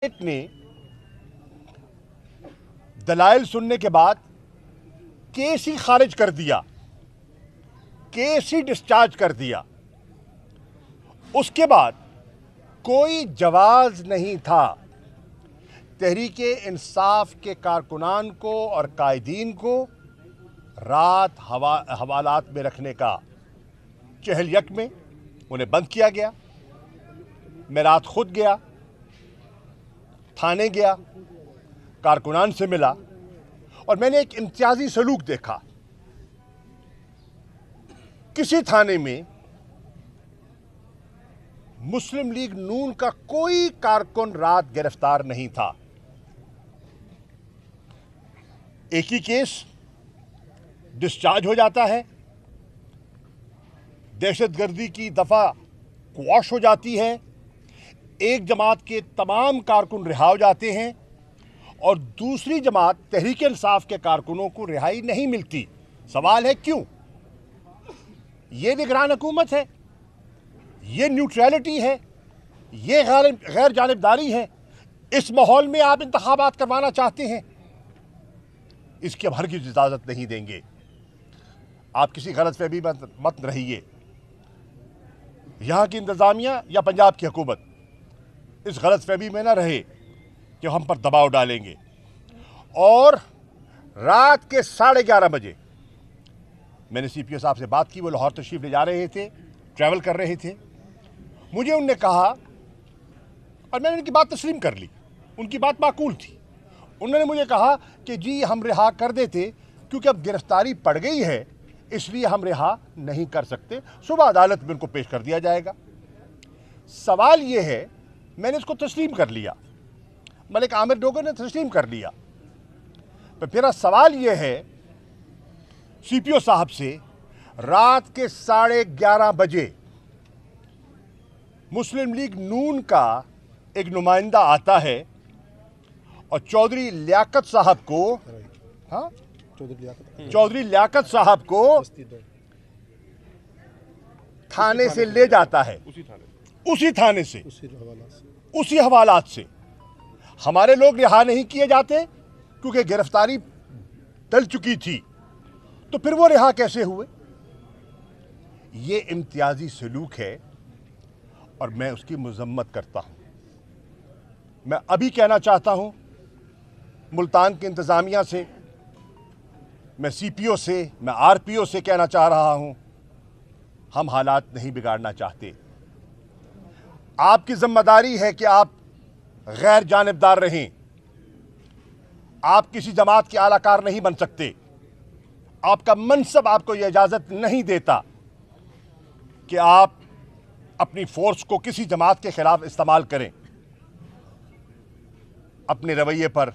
ने दलाइल सुनने के बाद केस ही खारिज कर दिया, केस ही डिस्चार्ज कर दिया। उसके बाद कोई जवाज नहीं था तहरीके इंसाफ के कारकुनान को और कायदीन को रात हवालात में रखने का। चहल यक में उन्हें बंद किया गया। मैं रात खुद गया, थाने गया, कारकुनान से मिला और मैंने एक इम्तियाजी सलूक देखा। किसी थाने में मुस्लिम लीग नून का कोई कारकुन रात गिरफ्तार नहीं था। एक ही केस डिस्चार्ज हो जाता है, दहशतगर्दी की दफा क्वाश हो जाती है, एक जमात के तमाम कारकुन रिहा हो जाते हैं और दूसरी जमात तहरीक इंसाफ के कारकुनों को रिहाई नहीं मिलती। सवाल है क्यों? ये निगरान हुकूमत है, ये न्यूट्रलिटी है, ये गैर जानिबदारी है। इस माहौल में आप इंतखाबात करवाना चाहते हैं, इसकी अब हरगिज़ इजाज़त नहीं देंगे। आप किसी गलतफहमी में मत रहिए। यहाँ की इंतज़ामिया या पंजाब की हुकूमत इस गलतफहमी में ना रहे कि हम पर दबाव डालेंगे। और रात के 11:30 बजे मैंने CPO साहब से बात की। वो लाहौर तशरीफ़ ले जा रहे थे, ट्रैवल कर रहे थे। मुझे उनने कहा और मैंने उनकी बात तस्लीम कर ली, उनकी बात माकूल थी। उन्होंने मुझे कहा कि जी हम रिहा कर देते, क्योंकि अब गिरफ्तारी पड़ गई है इसलिए हम रिहा नहीं कर सकते, सुबह अदालत में उनको पेश कर दिया जाएगा। सवाल ये है, मैंने इसको तस्लीम कर लिया, मलिक आमिर डोगर ने तस्लीम कर लिया। तो मेरा सवाल ये है CPO साहब से, रात के 11:30 बजे मुस्लिम लीग नून का एक नुमाइंदा आता है और चौधरी लियाकत साहब को, हाँ चौधरी लियाकत साहब को थाने से ले जाता है, उसी थाने से, उसी हवालात से। हमारे लोग रिहा नहीं किए जाते क्योंकि गिरफ्तारी टल चुकी थी, तो फिर वो रिहा कैसे हुए? ये इम्तियाजी सलूक है और मैं उसकी मजम्मत करता हूं। मैं अभी कहना चाहता हूं मुल्तान की इंतज़ामिया से, मैं CPO से, मैं RPO से कहना चाह रहा हूं, हम हालात नहीं बिगाड़ना चाहते। आपकी जिम्मेदारी है कि आप गैर जानिबदार रहें। आप किसी जमात के आलाकार नहीं बन सकते। आपका मनसब आपको यह इजाज़त नहीं देता कि आप अपनी फोर्स को किसी जमात के खिलाफ इस्तेमाल करें। अपने रवैये पर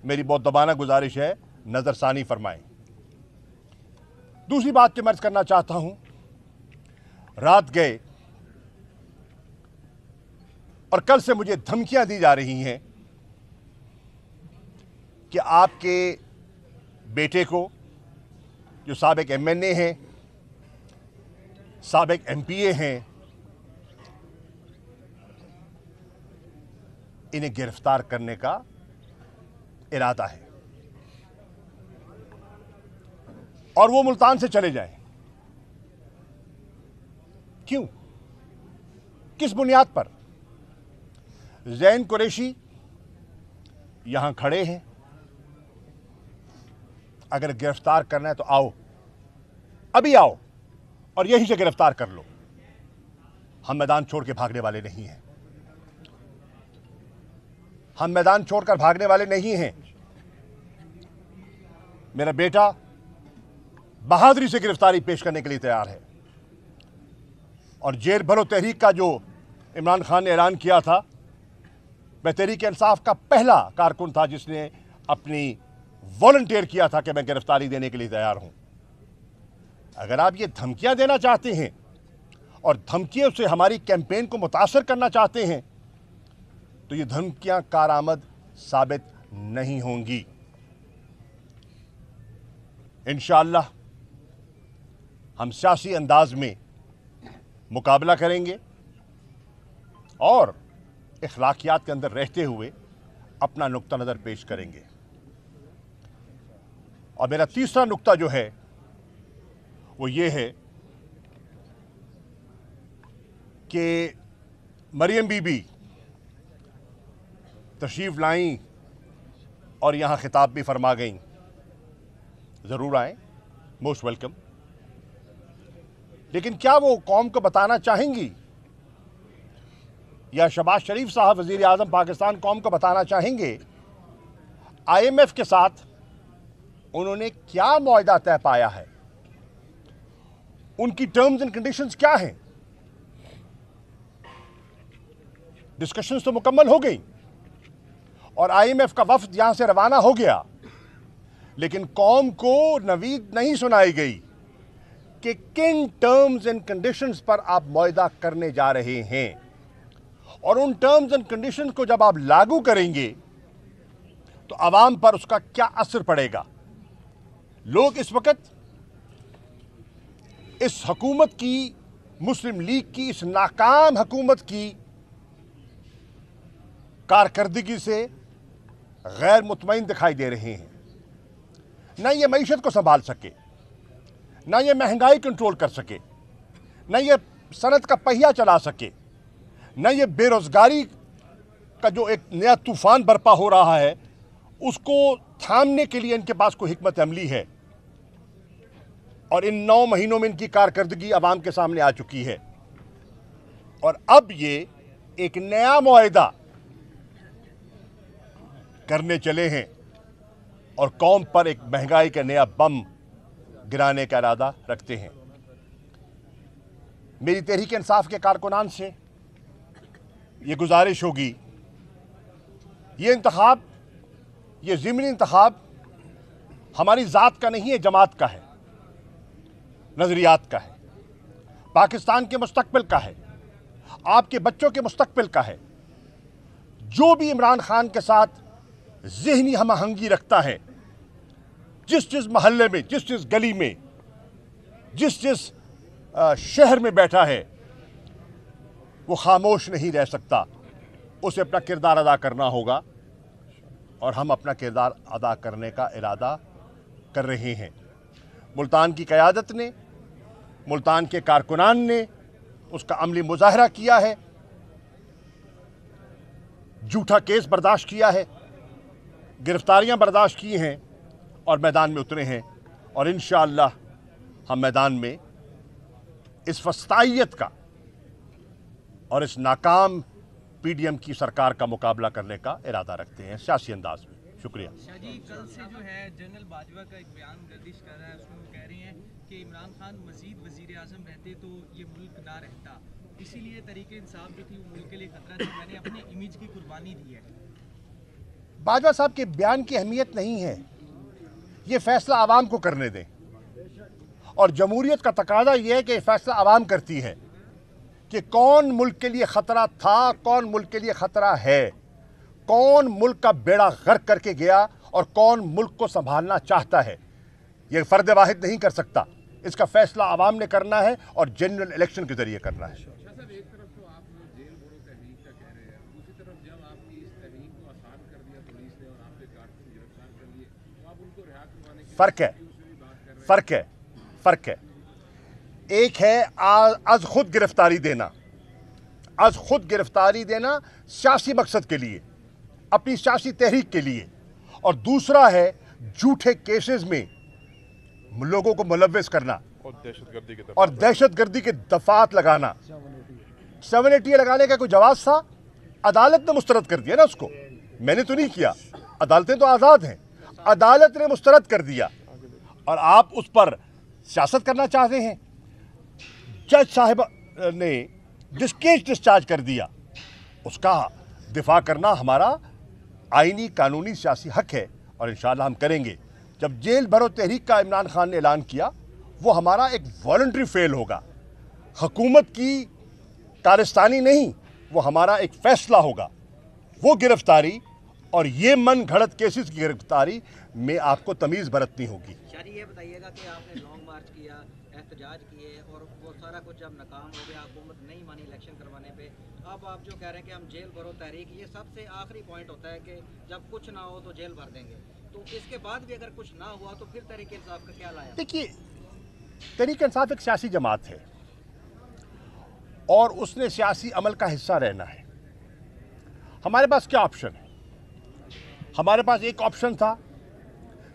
मेरी बहुत दबाना गुजारिश है, नज़रसानी फरमाएं। दूसरी बात जो मैं अर्ज़ करना चाहता हूं, रात गए और कल से मुझे धमकियां दी जा रही हैं कि आपके बेटे को, जो साबिक MNA हैं, साबिक MPA हैं, इन्हें गिरफ्तार करने का इरादा है और वो मुल्तान से चले जाएं। क्यों? किस बुनियाद पर? ज़ैन कुरैशी यहां खड़े हैं, अगर गिरफ्तार करना है तो आओ, अभी आओ और यहीं से गिरफ्तार कर लो। हम मैदान छोड़ के भागने वाले नहीं हैं, हम मैदान छोड़कर भागने वाले नहीं हैं। मेरा बेटा बहादुरी से गिरफ्तारी पेश करने के लिए तैयार है और जेल भरो तहरीक का जो इमरान खान ने ऐलान किया था, मैं तहरीक इंसाफ का पहला कारकुन था जिसने अपनी वॉलंटियर किया था कि मैं गिरफ्तारी देने के लिए तैयार हूं। अगर आप ये धमकियां देना चाहते हैं और धमकियों से हमारी कैंपेन को मुतासर करना चाहते हैं तो ये धमकियां कारआमद साबित नहीं होंगी। इंशाअल्लाह हम सियासी अंदाज में मुकाबला करेंगे और अखलाकियात के अंदर रहते हुए अपना नुक्ता नज़र पेश करेंगे। और मेरा तीसरा नुक्ता जो है वो ये है कि मरियम बीबी तशरीफ़ लाईं और यहाँ खिताब भी फरमा गईं। ज़रूर आएँ, मोस्ट वेलकम। लेकिन क्या वो कौम को बताना चाहेंगी, या शहबाज शरीफ साहब वज़ीर आज़म पाकिस्तान कौम को बताना चाहेंगे IMF के साथ उन्होंने क्या मुआहदा तय पाया है, उनकी टर्म्स एंड कंडीशंस क्या हैं? डिस्कशंस तो मुकम्मल हो गई और IMF का वफ्द यहां से रवाना हो गया, लेकिन कौम को नवीद नहीं सुनाई गई कि किन टर्म्स एंड कंडीशंस पर आप मुआहदा करने जा रहे हैं, और उन टर्म्स एंड कंडीशंस को जब आप लागू करेंगे तो आवाम पर उसका क्या असर पड़ेगा। लोग इस वक्त इस हुकूमत की, मुस्लिम लीग की, इस नाकाम हुकूमत की कारकर्दगी से गैर मुतमईन दिखाई दे रहे हैं। न ये मईशत को संभाल सके, न ये महंगाई कंट्रोल कर सके, न ये सनत का पहिया चला सके, न ये बेरोजगारी का जो एक नया तूफान बर्पा हो रहा है उसको थामने के लिए इनके पास कोई हिकमत अमली है। और इन 9 महीनों में इनकी कारकर्दगी आवाम के सामने आ चुकी है, और अब ये एक नया मुआहदा करने चले हैं और कौम पर एक महंगाई का नया बम गिराने का इरादा रखते हैं। मेरी तहरीक इंसाफ के कारकुनान से ये गुजारिश होगी, ये इंतखाब, ये ज़िमनी इंतखाब हमारी ज़ात का नहीं है, जमात का है, नज़रियात का है, पाकिस्तान के मुस्तकबिल का है, आपके बच्चों के मुस्तकबिल का है। जो भी इमरान खान के साथ ज़हनी हमआहंगी रखता है, जिस महल्ले में, जिस गली में, जिस शहर में बैठा है, वो खामोश नहीं रह सकता। उसे अपना किरदार अदा करना होगा और हम अपना किरदार अदा करने का इरादा कर रहे हैं। मुल्तान की क़यादत ने, मुल्तान के कारकुनान ने उसका अमली मुजाहरा किया है, झूठा केस बर्दाश्त किया है, गिरफ्तारियां बर्दाश्त की हैं और मैदान में उतरे हैं। और इंशाअल्लाह हम मैदान में इस फस्तायत का और इस नाकाम PDM की सरकार का मुकाबला करने का इरादा रखते हैं सियासी अंदाज में। शुक्रिया। शाहजी, कल से जो है जनरल बाजवा का एक बयान गर्दिश कर रहा है, उसमें वो कह रहे हैं कि इमरान खान मजीद वजीर आज़म रहते तो ये मुल्क ना रहता, इसीलिए तरीके इंसाफ जो थी वो मुल्क के लिए खतरा थी, मैंने अपनी इमेज की कुर्बानी दी है। बाजवा साहब के बयान की अहमियत नहीं है, ये फैसला आवाम को करने दें, और जमहूरियत का तकाजा ये है कि फैसला आवाम करती है कि कौन मुल्क के लिए ख़तरा था, कौन मुल्क के लिए ख़तरा है, कौन मुल्क का बेड़ा गर्क करके गया और कौन मुल्क को संभालना चाहता है। यह फ़र्द वाहिद नहीं कर सकता, इसका फैसला आवाम ने करना है और जनरल इलेक्शन के ज़रिए करना है। फ़र्क है। एक है आज खुद गिरफ्तारी देना सियासी मकसद के लिए, अपनी सियासी तहरीक के लिए, और दूसरा है झूठे केसेस में लोगों को मुलव्वस करना और दहशतगर्दी के दफात लगाना। 780 लगाने का कोई जवाब था? अदालत ने मुस्तरद कर दिया ना उसको, मैंने तो नहीं किया, अदालतें तो आज़ाद हैं, अदालत ने मुस्तरद कर दिया और आप उस पर सियासत करना चाहते हैं। जज साहिब ने जिस केस डिस्चार्ज कर दिया उसका दिफा करना हमारा आईनी कानूनी सियासी हक है और इंशाअल्लाह हम करेंगे। जब जेल भरो तहरीक का इमरान खान ने ऐलान किया, वो हमारा एक वॉलंटरी फेल होगा, हुकूमत की कारस्तानी नहीं, वो हमारा एक फैसला होगा। वो गिरफ्तारी और ये मन घड़त केसेस की गिरफ्तारी में आपको तमीज़ बरतनी होगी। शायद ये बताइएगा कि आपने लॉन्ग मार्च किया, एहतजाज किए और वो सारा कुछ जब नाकाम हो गया, हुकूमत नहीं मानी इलेक्शन करवाने पे, अब आप जो कह रहे हैं कि हम जेल भरो तहरीक, ये सबसे आखिरी पॉइंट होता है कि जब कुछ ना हो तो जेल भर देंगे, तो इसके बाद भी अगर कुछ ना हुआ तो फिर तहरीक इंसाफ का क्या लाया? देखिए, तहरीक इंसाफ एक सियासी जमात है और उसने सियासी अमल का हिस्सा रहना है। हमारे पास क्या ऑप्शन है? हमारे पास एक ऑप्शन था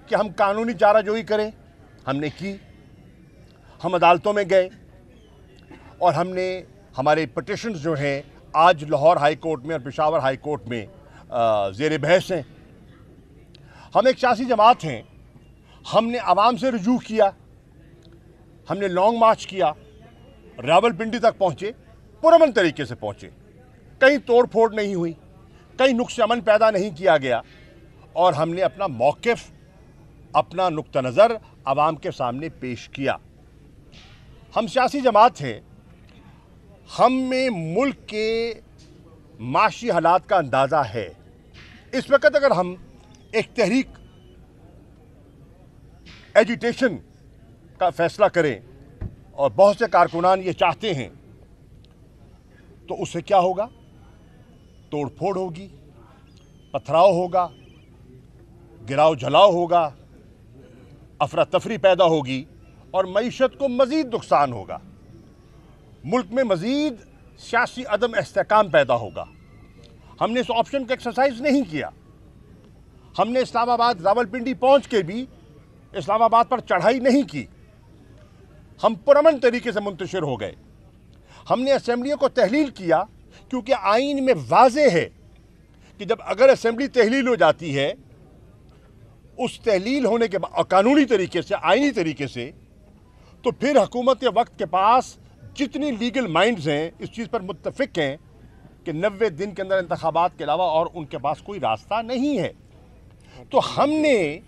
कि हम कानूनी चाराजोई करें, हमने की। हम अदालतों में गए और हमने हमारे पिटिशन्स जो हैं आज लाहौर हाई कोर्ट में और पेशावर हाई कोर्ट में ज़ेर बहस हैं। हम एक सियासी जमात हैं, हमने आवाम से रुजू किया, हमने लॉन्ग मार्च किया, रावलपिंडी तक पहुँचे, पुरअमन तरीके से पहुँचे, कहीं तोड़ फोड़ नहीं हुई, कहीं नुक्स अमन पैदा नहीं किया गया और हमने अपना मौक़िफ़, अपना नुक्ता नज़र आवाम के सामने पेश किया। हम सियासी जमात हैं, हम में मुल्क के माशी हालात का अंदाज़ा है। इस वक्त अगर हम एक तहरीक एजिटेशन का फैसला करें और बहुत से कारकुनान ये चाहते हैं तो उससे क्या होगा? तोड़ फोड़ होगी, पथराव होगा, गिराव जलाव होगा, अफरा तफरी पैदा होगी और मईशत को मज़ीद नुकसान होगा। मुल्क में मज़ीद सियासी अदम इस्तेहकाम पैदा होगा। हमने इस ऑप्शन का एक्सरसाइज नहीं किया। हमने इस्लामाबाद रावलपिंडी पहुंच के भी इस्लामाबाद पर चढ़ाई नहीं की। हम पुरअमन तरीके से मुंतशिर हो गए। हमने असेंबलियों को तहलील किया क्योंकि आइन में वाज़े है कि जब अगर असेंबली तहलील हो जाती है, उस तहलील होने के बाद कानूनी तरीके से, आइनी तरीके से, तो फिर हुकूमत वक्त के पास जितनी लीगल माइंड्स हैं इस चीज़ पर मुत्तफिक हैं कि 90 दिन के अंदर इंतखाबात के अलावा और उनके पास कोई रास्ता नहीं है। तो हमने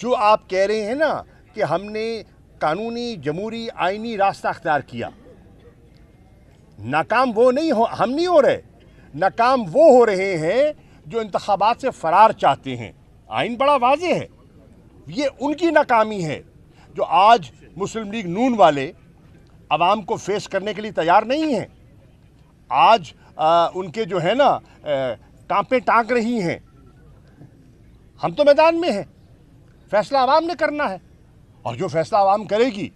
जो आप कह रहे हैं ना कि हमने कानूनी, जमहूरी, आइनी रास्ता अख्तियार किया, नाकाम वो नहीं हो, हम नहीं हो रहे। नाकाम वो हो रहे हैं जो इंतखाबात से फरार चाहते हैं। आइन बड़ा वाज़ेह है, ये उनकी नाकामी है जो आज मुस्लिम लीग नून वाले अवाम को फेस करने के लिए तैयार नहीं हैं। आज उनके जो है ना टाँपें टाँक रही हैं। हम तो मैदान में हैं, फैसला आवाम ने करना है और जो फैसला आवाम करेगी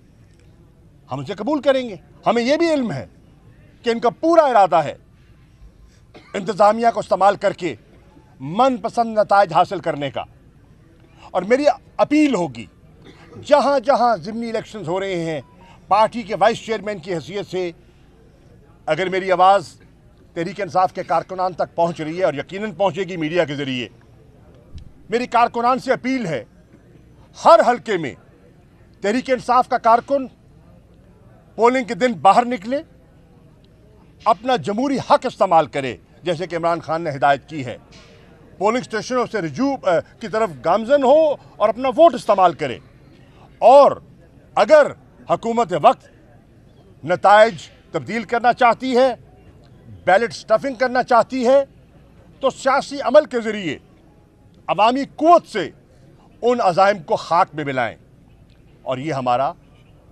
हम उसे कबूल करेंगे। हमें यह भी इल्म है कि इनका पूरा इरादा है इंतज़ामिया को इस्तेमाल करके मनपसंद नताइज हासिल करने का। और मेरी अपील होगी, जहाँ जहाँ ज़िमनी इलेक्शंस हो रहे हैं, पार्टी के वाइस चेयरमैन की हैसियत से अगर मेरी आवाज़ तहरीक इंसाफ के कारकुनान तक पहुँच रही है और यकीनन पहुँचेगी मीडिया के ज़रिए, मेरी कारकुनान से अपील है, हर हलके में तहरीक इंसाफ का कारकुन पोलिंग के दिन बाहर निकले, अपना जमहूरी हक इस्तेमाल करे, जैसे कि इमरान खान ने हिदायत की है। पोलिंग स्टेशनों से रजू की तरफ गामजन हो और अपना वोट इस्तेमाल करे। और अगर हुकूमत वक्त नताइज तब्दील करना चाहती है, बैलेट स्टफिंग करना चाहती है, तो सियासी अमल के ज़रिए अवामी क़ुव्वत से उन अज़ाइम को खाक में मिलाएं और ये हमारा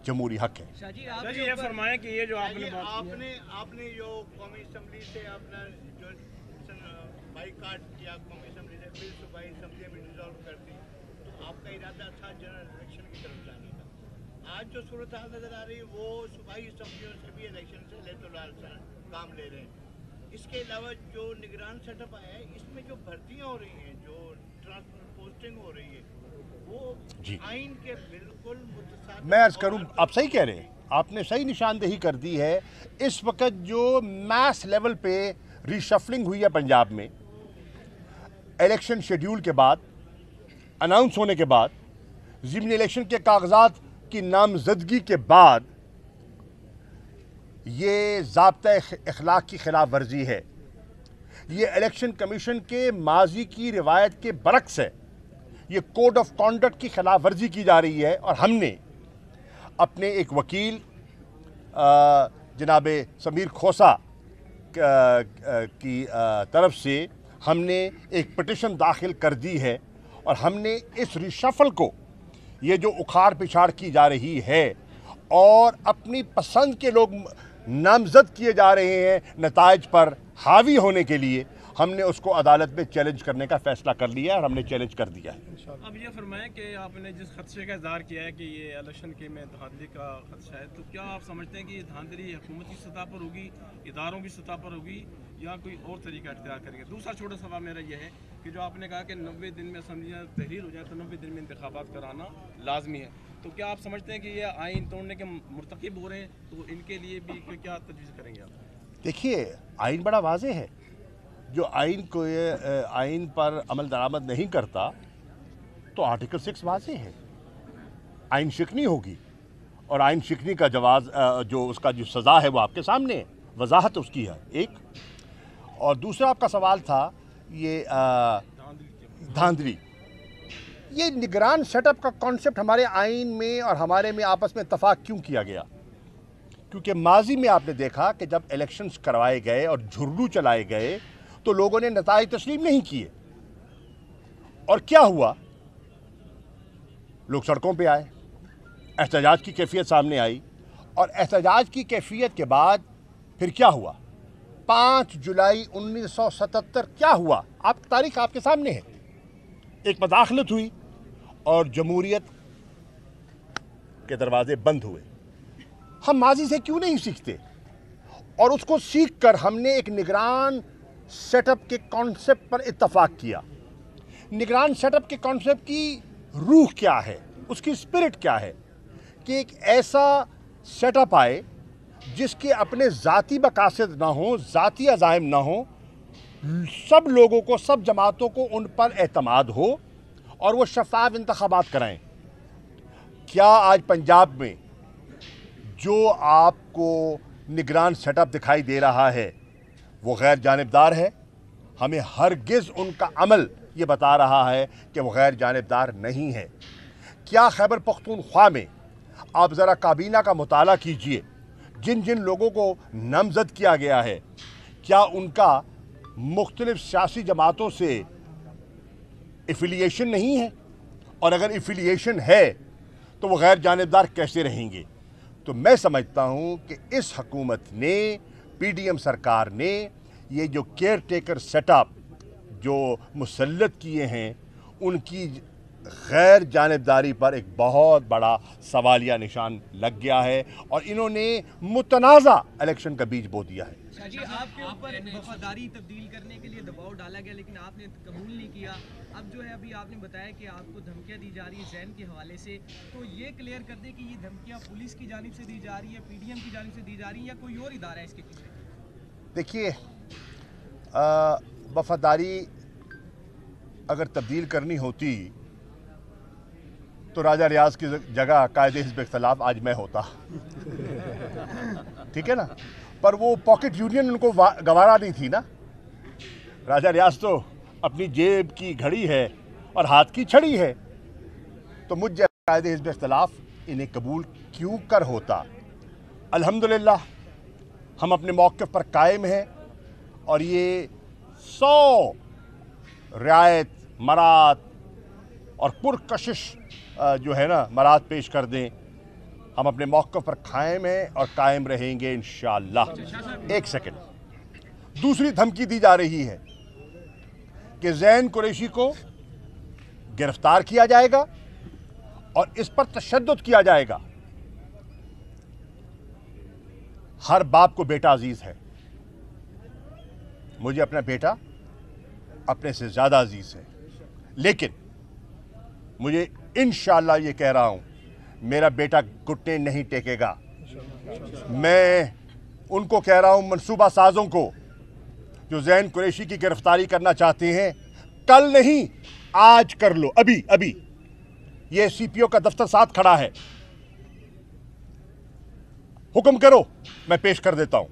जमहूरी हक है। शाह जी, आप ये फरमाएं कि ये जो आपने आपने जो कौमी असम्बली से अपना जो बाइकाट किया, कौमी असम्बली से फिर सूबाई असम्बली में रिजॉल्व कर दी, तो आपका इरादा था जनरल इलेक्शन की तरफ जाने का। आज जो सूरत हाल नजर आ रही है वो सूबाई असम्बलियों से भी इलेक्शन से लेतोलाल काम ले रहे हैं। इसके अलावा जो निगरान सेटअप आया है, इसमें जो भर्तियाँ हो रही हैं, जो ट्रांसफर पोस्टिंग हो रही है, वो आइन के बिल्कुल मुतसादिफ। मैं अर्ज़ करूँ, आप सही कह रहे हैं, आपने सही निशानदेही कर दी है। इस वक्त जो मैस लेवल पे रीशफलिंग हुई है पंजाब में, इलेक्शन शेड्यूल के बाद, अनाउंस होने के बाद, ज़िमनी इलेक्शन के कागजात की नामजदगी के बाद, ये ज़ाब्ता इखलाक की खिलाफ वर्जी है। ये इलेक्शन कमीशन के माजी की रिवायत के बरक्स है। ये कोड ऑफ कॉन्डक्ट की खिलाफ वर्जी की जा रही है और हमने अपने एक वकील जनाब समीर खोसा की तरफ से हमने एक पिटिशन दाखिल कर दी है और हमने इस रिशफल को ये जो उखाड़ पिछाड़ की जा रही है और अपनी पसंद के लोग नामजद किए जा रहे हैं नताइज पर हावी होने के लिए, हमने उसको अदालत में चैलेंज करने का फैसला कर लिया और हमने चैलेंज कर दिया है। अब ये फरमाएं कि आपने जिस खदशे का इज़हार किया है कि ये इलेक्शन के में धांधली का खदशा है, तो क्या आप समझते हैं कि ये धांधली हुकूमत की सतह पर होगी, इदारों की सतह पर होगी, या कोई और तरीका इख्तियार करेंगे? दूसरा छोटा सवाल मेरा यह है कि जो आपने कहा कि 90 दिन में असम्बलियाँ तहरीर हो जाए तो 90 दिन में इंतखाबात कराना लाजमी है, तो क्या आप समझते हैं कि ये आइन तोड़ने के मुर्तकिब हो रहे हैं? तो इनके लिए भी क्या तजवीज़ करेंगे आप? देखिए, आइन बड़ा वाज़े है। जो आइन को आइन पर अमल दरामद नहीं करता तो आर्टिकल 6 वाज़े है, आइन शिकनी होगी और आइन शिकनी का जवाब जो उसका जो सज़ा है वो आपके सामने है, वजाहत उसकी है एक। और दूसरा आपका सवाल था ये धांधली, ये निगरान सेटअप का कॉन्सेप्ट हमारे आइन में और हमारे में आपस में इत्तफाक क्यों किया गया? क्योंकि माजी में आपने देखा कि जब इलेक्शंस करवाए गए और झुर्रू चलाए गए तो लोगों ने नताइज तस्लीम नहीं किए, और क्या हुआ? लोग सड़कों पे आए, एहतजाज की कैफियत सामने आई, और एहतजाज की कैफियत के बाद फिर क्या हुआ? 5 जुलाई 1977 क्या हुआ? आप तारीख आपके सामने है। एक मदाखलत हुई और जमहूरियत के दरवाजे बंद हुए। हम माजी से क्यों नहीं सीखते? और उसको सीख कर हमने एक निगरान सेटअप के कॉन्सेप्ट पर इत्तफाक किया। निगरान सेटअप के कॉन्सेप्ट की रूह क्या है, उसकी स्पिरिट क्या है कि एक ऐसा सेटअप आए जिसके अपने ज़ाती मकासद ना हो, ज़ाती अज़ाइम ना हो, सब लोगों को, सब जमातों को उन पर एतमाद हो और वो शफाफ इंतखाबात कराएं। क्या आज पंजाब में जो आपको निगरान सेटअप दिखाई दे रहा है वो गैर जानिबदार है? हमें हरगिज़ उनका अमल ये बता रहा है कि वो गैर जानिबदार नहीं है। क्या खैबर पख्तूनख्वा में आप ज़रा काबीना का मुताला कीजिए, जिन जिन लोगों को नामज़द किया गया है, क्या उनका मुख्तलिफ सियासी जमातों से एफिलिएशन नहीं है? और अगर एफिलिएशन है तो वो गैर जानिबदार कैसे रहेंगे? तो मैं समझता हूँ कि इस हुकूमत ने, पीडीएम सरकार ने, ये जो केयर टेकर सेटअप जो मुसल्लत किए हैं उनकी गैर जानिबदारी पर एक बहुत बड़ा सवालिया निशान लग गया है और इन्होंने मुतनाज़ा इलेक्शन का बीज बो दिया है। जी, आपके ऊपर वफादारी तब्दील करने के लिए दबाव डाला गया लेकिन आपने कबूल नहीं किया। अब जो है अभी आपने बताया कि आपको धमकियां दी जा रही है जैन के हवाले से, तो ये क्लियर कर दें कि ये धमकियां पुलिस की जानिब से दी जा रही है, पीडीएम की जानिब से दी जा रही है, या कोई और इदारा है इसके पीछे? देखिए, वफादारी अगर तब्दील करनी होती तो राजा रियाज की जगह कायदे हिज़्ब इख्तिलाफ आज मैं होता, ठीक है ना? पर वो पॉकेट यूनियन उनको गवारा नहीं थी ना। राजा रियाज तो अपनी जेब की घड़ी है और हाथ की छड़ी है, तो मुझ जैसा कायदे हिज़्ब इख्तिलाफ इन्हें कबूल क्यों कर होता। अल्हम्दुलिल्लाह हम अपने मौक़िफ़ पर कायम हैं और ये 100 रियायत, मरात और पुरकशिश जो है ना मरात पेश कर दें। हम अपने मौक़िफ़ पर कायम हैं और कायम रहेंगे इंशाअल्लाह। एक सेकंड, दूसरी धमकी दी जा रही है कि ज़ैन कुरैशी को गिरफ्तार किया जाएगा और इस पर तशद्दुद किया जाएगा। हर बाप को बेटा अजीज है, मुझे अपना बेटा अपने से ज़्यादा अजीज है, लेकिन मुझे इंशाअल्लाह ये कह रहा हूँ, मेरा बेटा घुटने नहीं टेकेगा। मैं उनको कह रहा हूँ, मनसूबा साजों को जो ज़ैन कुरैशी की गिरफ्तारी करना चाहते हैं, कल नहीं आज कर लो, अभी अभी। ये सीपीओ का दफ्तर साथ खड़ा है, हुक्म करो, मैं पेश कर देता हूँ।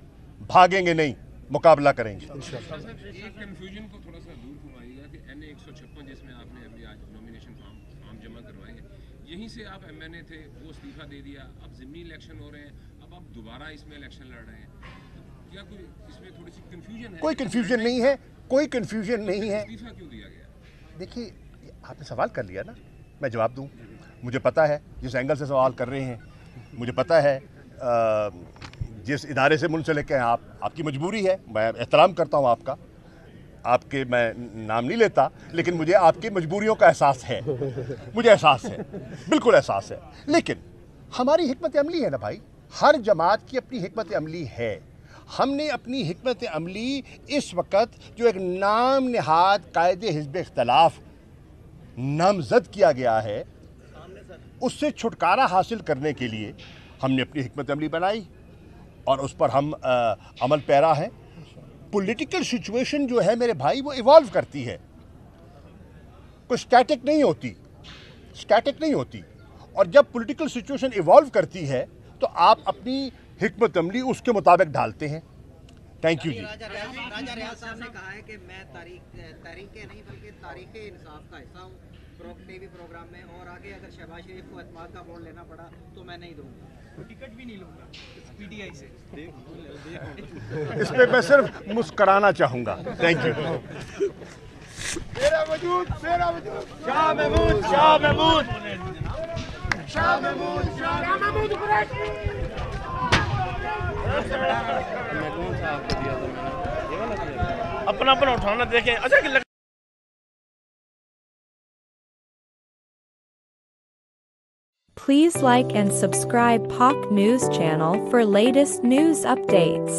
भागेंगे नहीं, मुकाबला करेंगे। एक कंफ्यूजन को थोड़ा सा दूर घुमाइएगा कि NA 156 जिसमें आपने अभी आज नॉमिनेशन फॉर्म जमा करवाए हैं, यहीं से आप MNA थे, वो इस्तीफा दे दिया, अब ज़िमनी इलेक्शन हो रहे हैं, अब आप दोबारा इसमें इलेक्शन लड़ रहे हैं, क्या कोई इसमें थोड़ी सी कंफ्यूजन है? कोई कंफ्यूजन नहीं है, कोई कंफ्यूजन नहीं है। इस्तीफा क्यों दिया गया? देखिए, आपने सवाल कर लिया ना, मैं जवाब दूं। मुझे पता है जिस एंगल से सवाल कर रहे हैं, मुझे पता है जिस इदारे से मुंसलिक हैं आप, आपकी मजबूरी है, मैं एहतराम करता हूँ आपका, आपके मैं नाम नहीं लेता, लेकिन मुझे आपकी मजबूरियों का एहसास है, मुझे एहसास है, बिल्कुल एहसास है। लेकिन हमारी हिकमत अमली है ना भाई, हर जमात की अपनी हिकमत अमली है। हमने अपनी हिकमत अमली इस वक्त जो एक नाम नहाद कायदे हिज़्ब इख्तलाफ नामजद किया गया है, उससे छुटकारा हासिल करने के लिए हमने अपनी हिकमत अमली बनाई और उस पर हम अमल पैरा हैं। पॉलिटिकल सिचुएशन जो है मेरे भाई वो इवॉल्व करती है, कोई स्टैटिक नहीं होती, स्टैटिक नहीं होती। और जब पॉलिटिकल सिचुएशन इवॉल्व करती है तो आप अपनी हिकमत अमली उसके मुताबिक ढालते हैं। थैंक यू जी। राजा रियाज साहब ने कहा है कि मैं तहरीके नहीं बल्कि तारीखे इंसाफ का हिस्सा हूँ टीवी प्रोग्राम में, और आगे अगर शहबाज शरीफ को एतमाद का वोट लेना पड़ा तो मैं नहीं दूंगा, टिकट भी नहीं लूंगा पीटीआई से। इस पे मैं सिर्फ मुस्कराना चाहूँगा। Thank you. मेरा वजूद शाह महमूद, शाह महमूद, शाह महमूद, शाह महमूद कुरैशी। अपना अपना उठाना देखें। अच्छा Please like and subscribe POC News channel for latest news updates.